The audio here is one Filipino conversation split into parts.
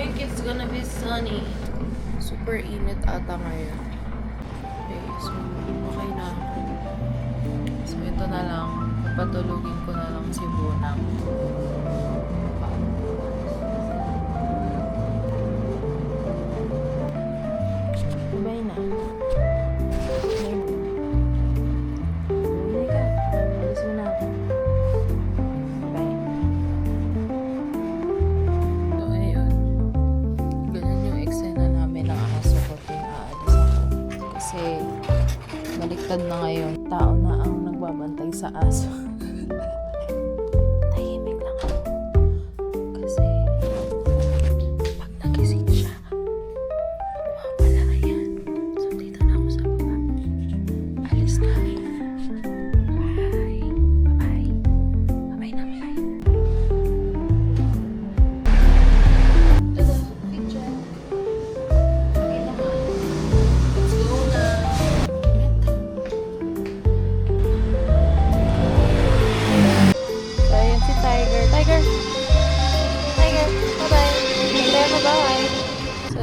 think it's gonna be sunny. Super init ata ngayon. Okay, so okay na ako. So ito na lang. Papatulugin ko na lang si Bunang. Bye na. Baliktad na ngayon. Tao na ang nagbabantay sa aso. Tahimik lang ako. Kasi pag nagising siya, mawawala yan. So dito na ako sa baba. Alis na ako. Bye. Bye-bye. Bye-bye na. Bye-bye. Tada, picture.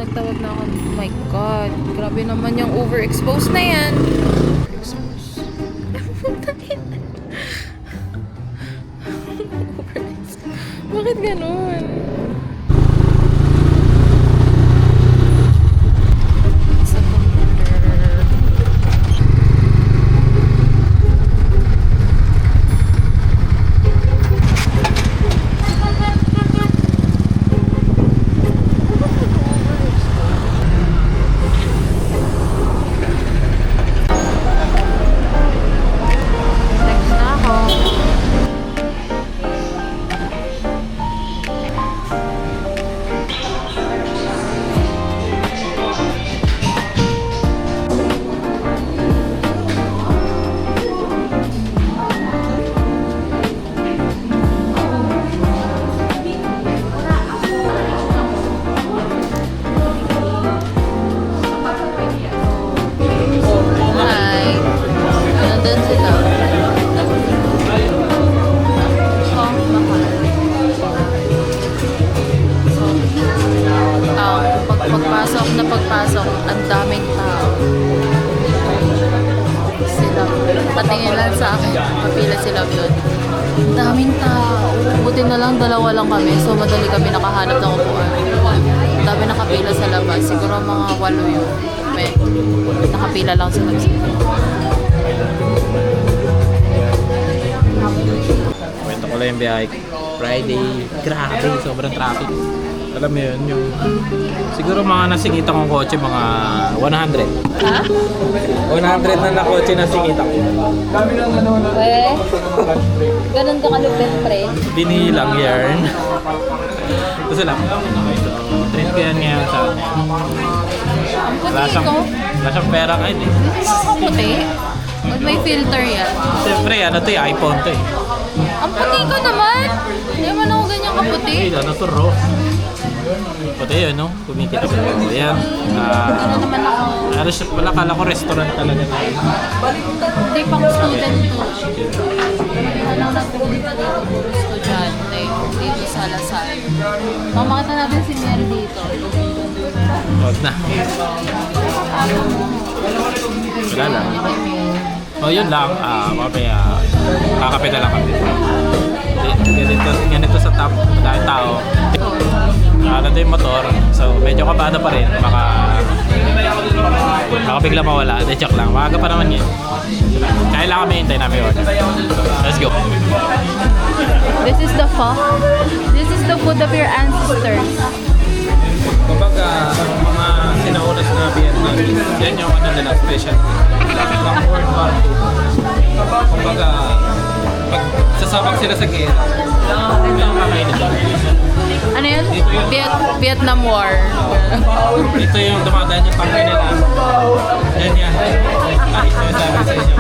Nagtawag na ako. Oh my God. Grabe naman yung overexposed na yan. Overexposed. Bakit ganun? Sa computer. Pagpasok, ang daming tao. Sila, patingin lang sa akin, papila sila doon. Ang daming tao. Buti na lang, dalawa lang kami, so madali kami nakahanap ng upuan. Ang dami nakapila sa labas, siguro mga 8 yun. May nakapila lang sa labas. Kwento ko lang yung biyahe. Friday, grabe, sobrang traffic. Alam mo yun, yung siguro mga nasikita kong kotse, mga 100. Ha? 100 na kotse nasikita ko. Eh, ganun ka kalupit, pre. Binilang yarn. Gusto lang. So, trend ko yan ngayon sa akin. Ang puti ko. Wala siyang pera kahit eh. Hindi ako puti. Ba't may filter yan? Siyempre, ano to eh, iPhone to eh. Ang puti ko naman. Hindi naman ako ganyan kaputi. Eh, ano to, raw. Puti yun, no? Kumikita ko. Ayan. Hindi na naman ako. Wala kala ko restaurant talaga na. Hindi pang student to. Hindi na lang nagpupunta dito. Puro estudyante. Dito sa Lasal. Mamakita natin si Mary dito. Huwag na. Wala lang. O yun lang. Mamaya kakape na lang kami. Ganito sa top. Madami tao. Nandito yung motor. So medyo kabado pa rin. Baka bigla mawala. De joke lang. Maaga pa naman yun. Kaya lang kami hintay namin yun. Let's go. This is the pho. This is the food of your ancestors. Kumbaga, mga sinaunas na Vietnamese, yan yung ano nila, special. Lang World War II. Kumbaga, pag sasabak sila sa gera, ito yung kakainin doon. Ano yun? Vietnam War. Ito yung dumadaan yung tangke nila. Yan yan. Ito yung sabi sa inyo.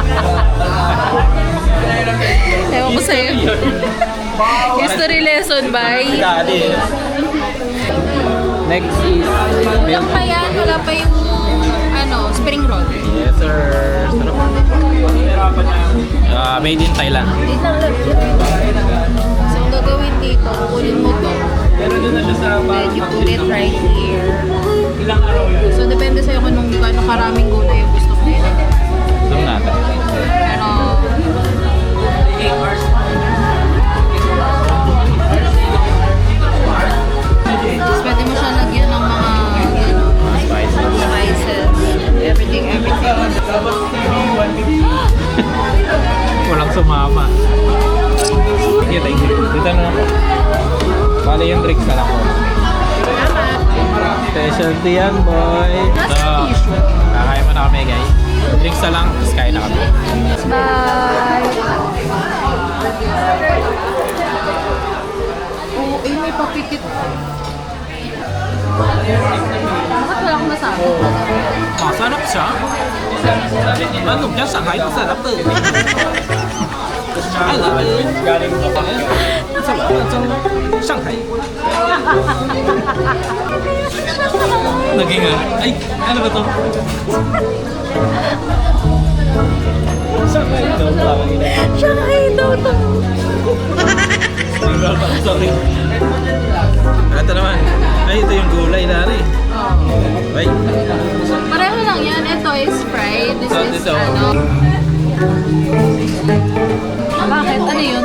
Ewan ko sa'yo. History lesson, bye. Dali. Next is... Kulang pa yan. Wala pa yung spring roll. Yes, sir. Made in Thailand. Wait lang, legit. So, ang gagawin dito, kunin mo to. Then, you put it right here. So, depende sa'yo kung gaano karaming gulay yung gusto mo ilagay. Zoom natin. Pero, tapos pwede mo siya lagyan ng mga spices, everything. Walang sumama. Thank you, thank you. Dito na ako. Bale yung drinks na lang ko. Specialty yan, boy. So, kakain mo na kami, guys. Drinks na lang, tapos kain na kami. Bye! Oo, may papikit. Bakit wala akong masabi? Masarap siya. Ano siya? Shanghai masarap to. Ay, galing mo pa. Shanghai. Naging ay, ano ba to? Shanghai daw tawag ina. Shanghai daw to. Sorry. Ito naman. Ay, ito yung gulay dari. Ay. Pareho lang yan. Ito is fried. This is Ito. ano. Bakit? Ano yun?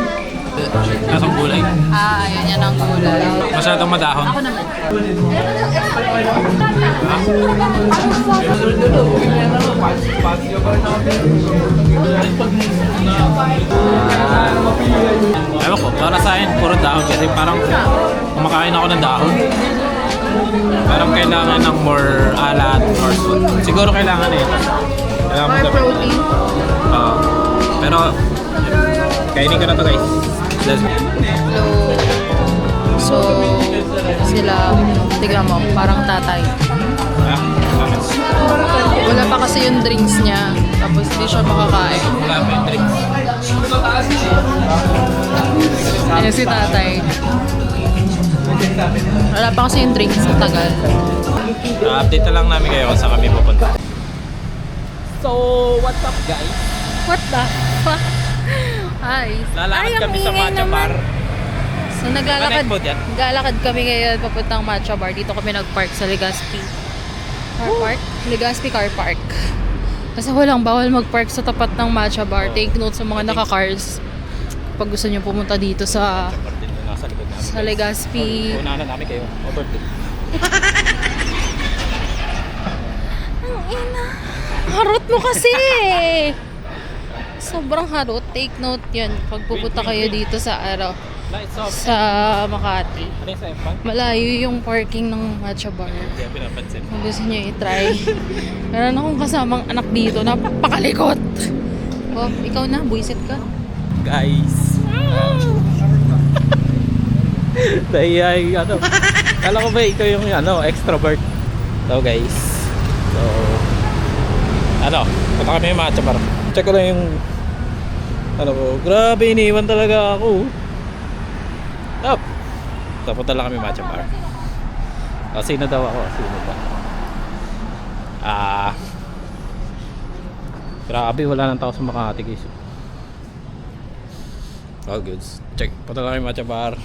Nasang gulay. Ayan yan ang gulay. Masyadong madahon. Ako naman. Ewan ko, para sa akin, puro dahon kasi parang kumakain ako ng dahon. Parang kailangan ng more alat or siguro kailangan eh. Kailangan More protein. Pero, kainin ko na to guys. Let's go. Hello. So, sila, tignan mo, parang tatay. Ah, bakit? Wala pa kasi yung drinks niya. Tapos hindi siya makakain. Wala pa yung drinks. Ayan si tatay. Wala pa kasi yung drinks sa tagal. Update na lang namin kayo kung saan kami pupunta. So, what's up guys? What the fuck? Ay. Lalakad kami sa Matcha Bar. So naglalakad, Connect po dyan? naglalakad kami ngayon papuntang Matcha Bar. Dito kami nag-park sa Legazpi. Car Park? Legazpi Car Park. Kasi walang bawal mag-park sa tapat ng Matcha Bar. Take note sa mga naka-cars. Pag gusto nyo pumunta dito sa Nasa likod namin. sa Legazpi. Unahan na namin kayo. Overtake. Ang ina. Harot mo kasi! Sobrang harot. Take note yan. Pag pupunta kayo dito sa Lights off. sa Makati. Ano yung sa empang? Malayo yung parking ng Matcha Bar. Hindi ako pinapansin. Kung gusto nyo i-try. Meron akong kasamang anak dito. Napakalikot! Oh, ikaw na. Buisit ka. Guys. Dahil ano. Kala ko ba ikaw yung extrovert. So guys. So ano, punta kami yung Matcha Bar. Check ko lang yung grabe iniwan talaga ako. Up. So punta lang kami Matcha Bar. Sino daw ako? Sino ba? Grabe, wala nang tao sa Makati guys. All goods. Check. Punta lang kami Matcha Bar.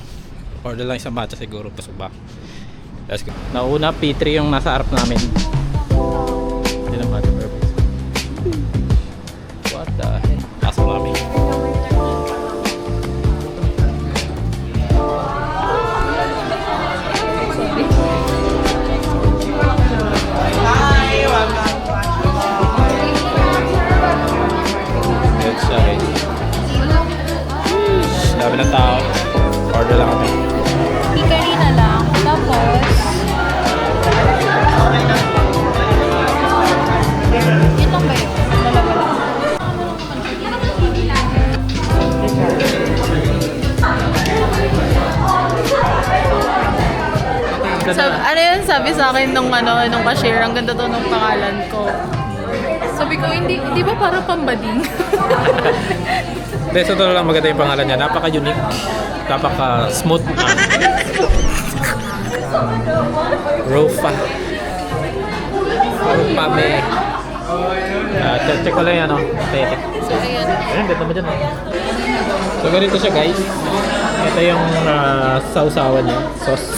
Order lang isang matcha siguro. Pasok ba? Let's go. Nauna, P3 yung nasa harap namin. Hindi na Matcha Bar. What the heck? Pasok namin. Good size. Dami ng tao. Order lang kami. Hikari na lang. Tapos, yun lang ba yun? Dalawa lang. Ano yun sabi sa akin nung nung cashier, ang ganda to nung pangalan ko. Sabi ko, hindi ba para pambading? Hindi, so lang maganda yung pangalan niya. Napaka-unique. Napaka-smooth. Rofa. Rofa me. Check ko lang yan, aesthetic. So, ayan. Ayun, ganda mo dyan. So, ganito siya guys. Ito yung sausawan niya. Sauce.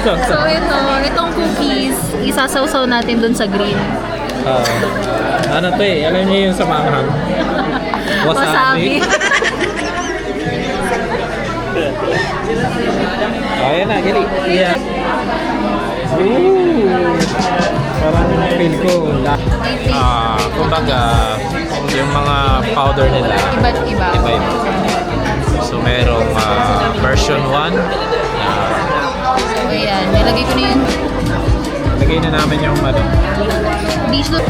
So, itong cookies, isasawsaw natin dun sa green. Ano to eh, alam niyo yung sa manghang. Wasabi. Ayan na, gali. Yeah. Parang feel ko. Kumbaga, yung mga powder nila. Iba't iba. Iba-iba. So, merong version 1. So, ayan. Nilagay ko na yung Lagay na namin yung ano. dish doon.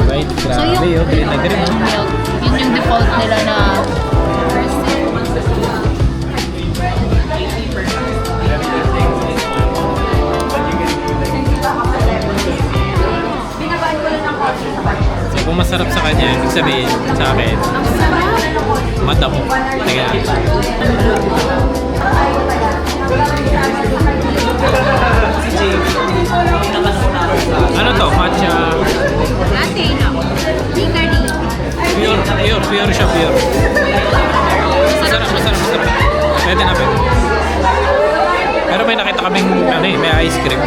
Right, grabe So, yung yun. Green na green. milk, yun yung default nila na first sip. So, kung masarap sa kanya, ibig sabihin sa akin, Ang sarap. madamo. Teka. Ano to? Matcha. Latte na. Hickory. Pure siya, pure. Masarap. Pwede na, pwede. Pero may nakita kaming, ano eh, may ice cream.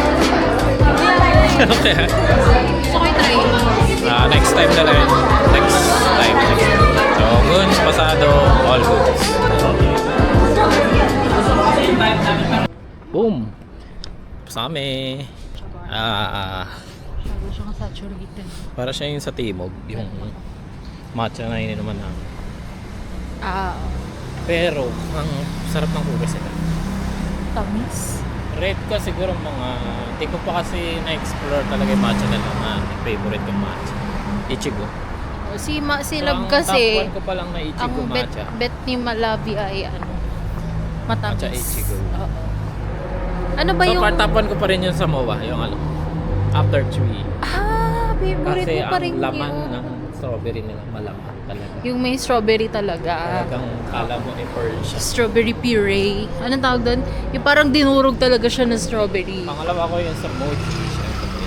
Ano kaya? Gusto ko i-try. Next time na lang. Next time. So, goods, pasado, all goods. Boom! Pasame. Bago siyang saturated. Para siya yung sa timog, yung matcha na ininuman namin. Pero, ang sarap ng hugas nila. Tamis. Red ka siguro mga, hindi ko pa kasi na-explore talaga yung matcha nila na favorite yung matcha. Ichigo. Si Ang Love kasi, top 1 ko pa lang na Ichigo ang matcha. bet ni Malabi ay matamis. Matcha Ichigo. Oo. Ano ba So, yung... top 1 ko pa rin yung sa MOA, yung ano, after 3. Favorite Kasi mo pa rin ang laman yun. ng strawberry nila malaman talaga. Yung may strawberry talaga. Talagang kala mo pearl siya. Strawberry puree. Anong tawag doon? Yung parang dinurog talaga siya ng strawberry. Pangalawa ko yung sa mochi. Siyempre.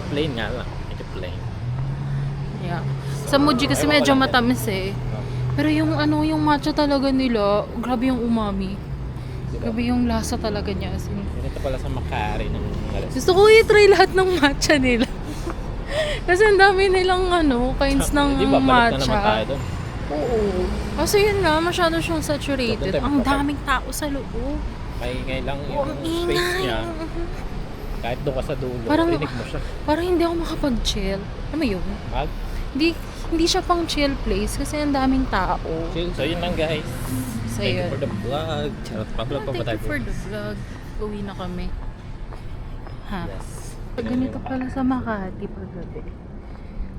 Plain nga lang. Medyo plain. Yeah. Sa Muji kasi Ewan ko medyo lang matamis eh. Pero yung yung matcha talaga nila, grabe yung umami. Grabe yung lasa talaga niya. As in, Ganito pala sa Makari ng Alas. gusto ko i-try lahat ng matcha nila. Kasi ang dami nilang kinds ng Di ba, balik na naman tayo matcha. doon. Oo. Kasi yun nga, masyado siyang saturated. Doon tayo Ang magpapag- daming tao sa loob. Maingay lang Oo, yung ang space ingay. niya. Kahit doon ka sa dulo, Parang- rinig mo siya. Parang hindi ako makapag-chill. Ano mo yun? Mag Hindi siya pang chill place kasi ang daming tao. chill. So yun lang guys. So Thank you yun. for the vlog. Charot pa vlog pa ba Thank tayo? you for the vlog. Uwi na kami. Ha? Yes. Ganito pala sa Makati paggabi.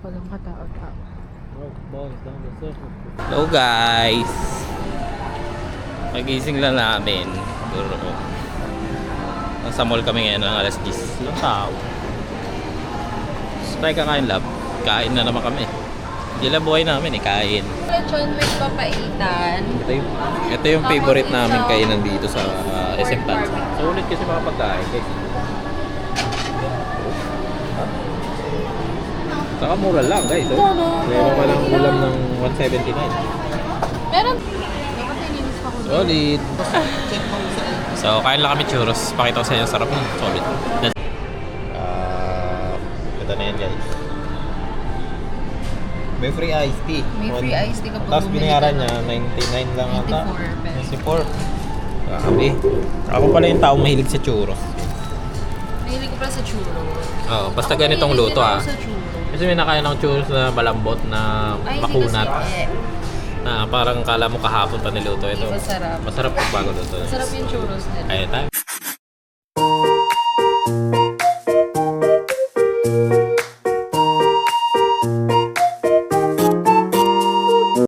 Walang katao-tao. Hello guys. Magising lang namin. Siguro. Nasa mall kami ngayon ng alas 10. Ilang tao. So tayo kakain lab. Kain na naman kami. Hindi lang buhay namin kain. Lechon with papaitan. Ito yung favorite namin kainan dito sa SM Tanza. So ulit kasi mga pagkain guys. Saka mura lang guys. Meron ka lang ulam ng 179. Meron. Kasi linis pa ko. Solid. So, kain lang kami churros. Pakita ko sa inyo, sarap na. Solid. Ito na yan guys. May free iced tea. May free iced tea kapag Tapos bumili binayaran ka niya, 99 lang ata. 94 pesos. 94. Grabe. Ako pala yung taong mahilig sa churros. Nahilig ko pala sa churro. Oo, basta ganitong luto Sa churro. Kasi may nakain ng churros na malambot na Ay, makunat. hindi Na parang kala mo kahapon pa niluto ito. Masarap. Masarap pag bago luto. Masarap yung churros nila. Kaya tayo.